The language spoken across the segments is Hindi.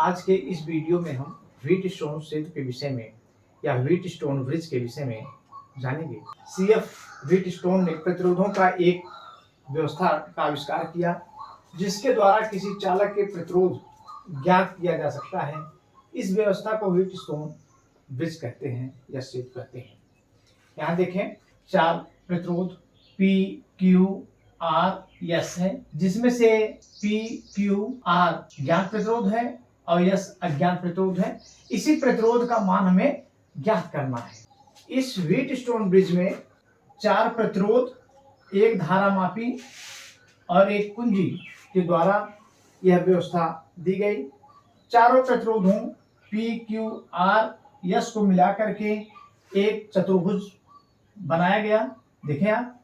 आज के इस वीडियो में हम व्हीटस्टोन सेतु के विषय में या व्हीटस्टोन ब्रिज के विषय में जानेंगे। सीएफ व्हीटस्टोन ने प्रतिरोधों का एक व्यवस्था का आविष्कार किया जिसके द्वारा किसी चालक के प्रतिरोध ज्ञात किया जा सकता है। इस व्यवस्था को व्हीटस्टोन ब्रिज कहते हैं या सेतु कहते हैं। यहाँ देखें, चार प्रतिरोध P, Q, R, S है, जिसमें से P, Q, R ज्ञात प्रतिरोध है और S अज्ञात प्रतिरोध है। इसी प्रतिरोध का मान हमें ज्ञात करना है। इस व्हीटस्टोन ब्रिज में चार प्रतिरोध, एक धारामापी और एक कुंजी के द्वारा यह व्यवस्था दी गई। चारों प्रतिरोधों P, Q, R, S को मिलाकर के एक चतुर्भुज बनाया गया। देखें आप,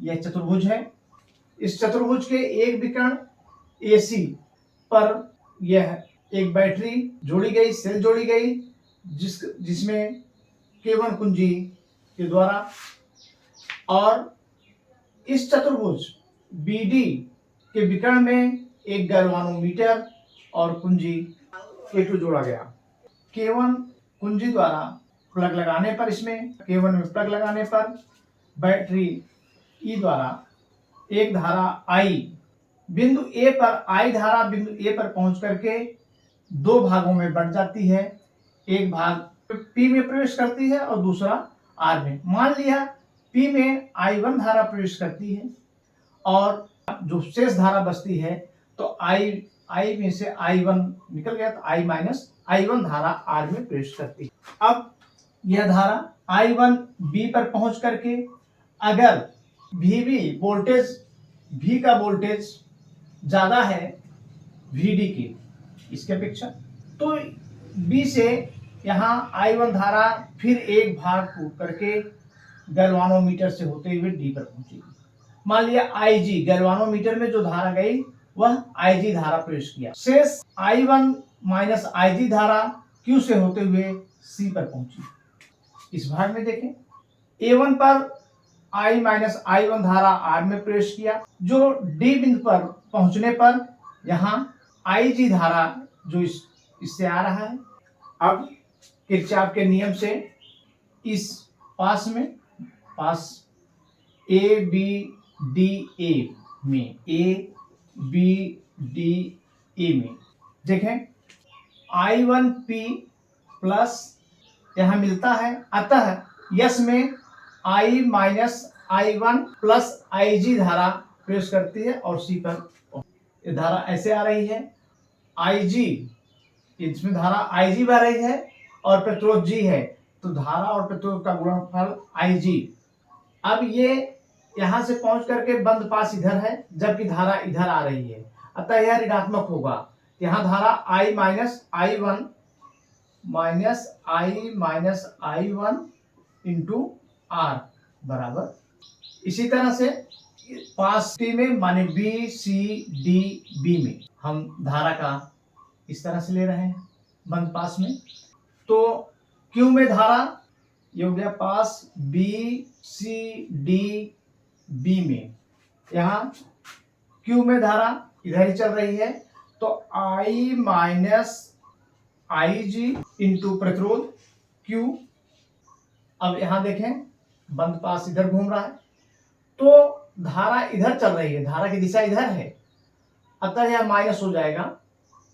यह चतुर्भुज है। इस चतुर्भुज के एक विकर्ण AC पर यह एक बैटरी जोड़ी गई, सेल जोड़ी गई, जिसमें K1 कुंजी के द्वारा, और इस चतुर्भुज BD के विकर्ण में एक गैल्वानोमीटर और कुंजी K2 जोड़ा गया। K1 कुंजी द्वारा प्लग लगाने पर, इसमें K1 में प्लग लगाने पर बैटरी E द्वारा एक धारा I बिंदु A पर, I धारा बिंदु A पर पहुंच करके दो भागों में बंट जाती है। एक भाग P में प्रवेश करती है और दूसरा R में। मान लिया P में I1 धारा प्रवेश करती है और जो शेष धारा बचती है तो I में से I1 निकल गया तो I माइनस I1 धारा R में प्रवेश करती है। अब यह धारा I1 B पर पहुंच करके अगर VB वोल्टेज, V का वोल्टेज ज्यादा है VD की इसके अपेक्षा, तो B से यहाँ I1 धारा फिर एक भाग टूट करके गैल्वानोमीटर से होते हुए D पर पहुंचेगी। मान लिया IG, गैल्वानोमीटर में जो धारा गई वह IG धारा प्रवेश किया। शेष I1 माइनस IG धारा Q से होते हुए C पर पहुंची। इस भाग में देखें, A1 पर I माइनस I1 धारा R में प्रवेश किया, जो D बिंदु पर पहुंचने पर यहाँ IG धारा जो इससे आ रहा है। अब किरचॉफ के नियम से इस पास में, पास ABDA में, ABDA में देखें, I1P प्लस यहाँ मिलता है, अतः यस में I minus I1 plus IG धारा प्रवेश करती है और C पर ये धारा ऐसे आ रही है। IG, इसमें धारा IG बह रही है और प्रतिरोध G है, तो धारा और प्रतिरोध का गुणनफल IG। अब ये यहाँ से पहुंच करके बंद पास इधर है जबकि धारा इधर आ रही है, अतः यह ऋणात्मक होगा। यहाँ धारा I minus I1 into R बराबर, इसी तरह से पास T में माने BCDB में हम धारा का इस तरह से ले रहे हैं बंद पास में। तो Q में धारा ये हो गया पास BCDB में, यहाँ Q में धारा इधर ही चल रही है, तो I माइनस IG इंटू प्रतिरोध Q। अब यहाँ देखें, बंद पास इधर घूम रहा है तो धारा इधर चल रही है, धारा की दिशा इधर है, अतः यह माइनस हो जाएगा।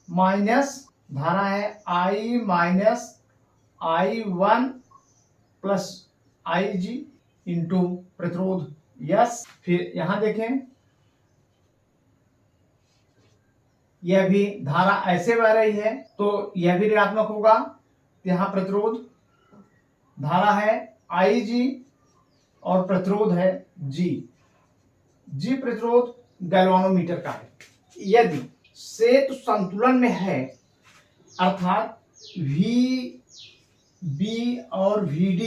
माइनस धारा है I minus I1 plus IG into प्रतिरोध यस। फिर यहाँ देखें, यह भी धारा ऐसे बह रही है तो यह भी ऋणात्मक होगा। यहाँ प्रतिरोध धारा है IG और प्रतिरोध है G प्रतिरोध गैल्वानोमीटर का है। यदि सेतु संतुलन में है, अर्थात VB और VD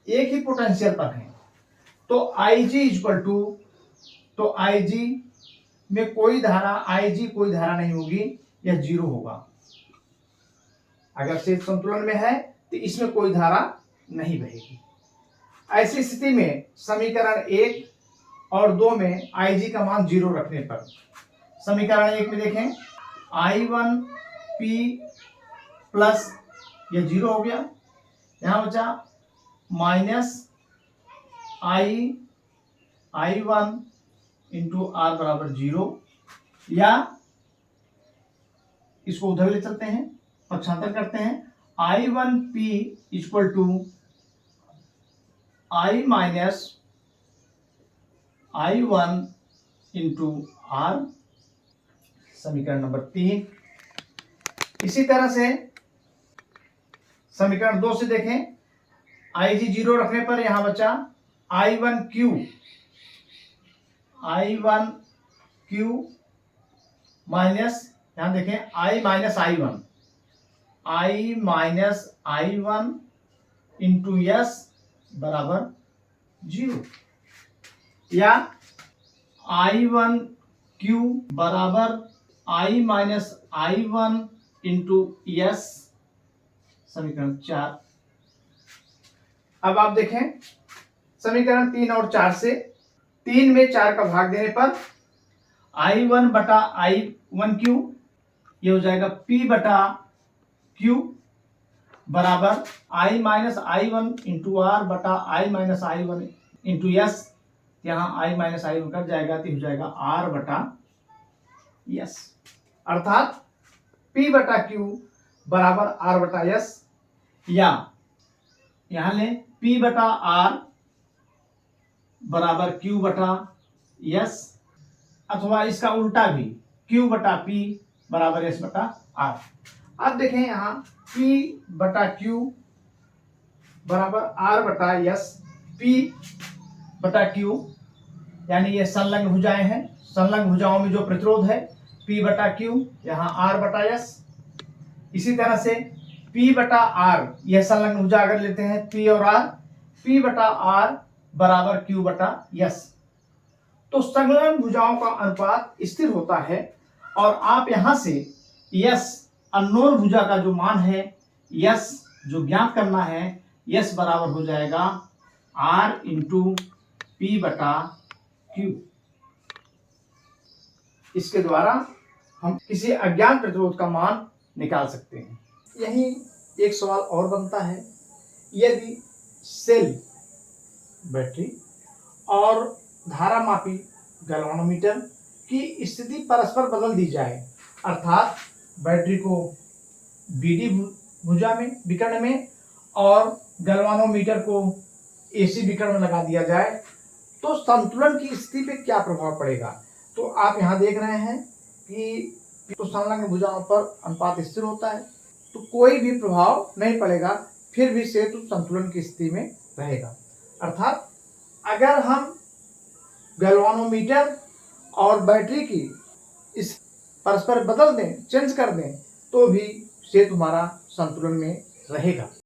एक ही पोटेंशियल पर है, तो IG इक्वल टू, तो IG में कोई धारा, IG कोई धारा नहीं होगी, यह 0 होगा। अगर सेतु संतुलन में है तो इसमें कोई धारा नहीं बहेगी। ऐसी स्थिति में समीकरण 1 और 2 में IG का मान 0 रखने पर, समीकरण 1 में देखें I1 P प्लस ये 0 हो गया, यहाँ बचा माइनस I1 इंटू आर बराबर 0, या इसको उधर ले चलते हैं, पक्षांतर करते हैं, I1P equal to I minus I1 into R, समीकरण नंबर 3। इसी तरह से समीकरण 2 से देखें, IG 0 रखने पर यहां बचा I1Q माइनस, यहां देखें I minus I1 into S बराबर 0, या I1Q बराबर I minus I1 into S, समीकरण 4। अब आप देखें समीकरण 3 और 4 से, 3 में 4 का भाग देने पर I1 बटा I1Q ये हो जाएगा P बटा Q बराबर I minus I1 into R बटा I minus I1 into S, यहाँ I माइनस I1 कट जाएगा तो हो जाएगा R बटा एस, अर्थात P बटा Q बराबर R बटा एस, या यहाँ ले P बटा R बराबर Q बटा एस, अथवा इसका उल्टा भी Q बटा P बराबर S बटा R। अब देखें यहाँ P बटा Q बराबर R बटा S, P बटा Q यानी ये संलग्न भुजाएं हैं, संलग्न भुजाओं में जो प्रतिरोध है P बटा Q, यहाँ R बटा S। इसी तरह से P बटा R, यह संलग्न भुजा अगर लेते हैं P और R, P बटा R बराबर Q बटा S। तो संलग्न भुजाओं का अनुपात स्थिर होता है, और आप यहां से S अननोन भुजा का जो मान है, S जो ज्ञात करना है, S बराबर हो जाएगा R इंटू P बटा Q। इसके द्वारा हम किसी अज्ञात प्रतिरोध का मान निकाल सकते हैं। यही एक सवाल और बनता है, यदि सेल बैटरी और धारामापी गैल्वानोमीटर की स्थिति परस्पर बदल दी जाए, अर्थात बैटरी को बीडी भुजा में विकर्ण में और गैल्वानोमीटर को एसी विकर्ण में लगा दिया जाए, तो संतुलन की स्थिति पे क्या प्रभाव पड़ेगा। तो आप यहाँ देख रहे हैं कि तो संलग्न भुजाओं पर अनुपात स्थिर होता है, तो कोई भी प्रभाव नहीं पड़ेगा, फिर भी सेतु संतुलन की स्थिति में रहेगा। अर्थात अगर हम गैल्वानोमीटर और बैटरी की इस परस्पर बदल दें, चेंज कर दें, तो भी सेतु हमारा संतुलन में रहेगा।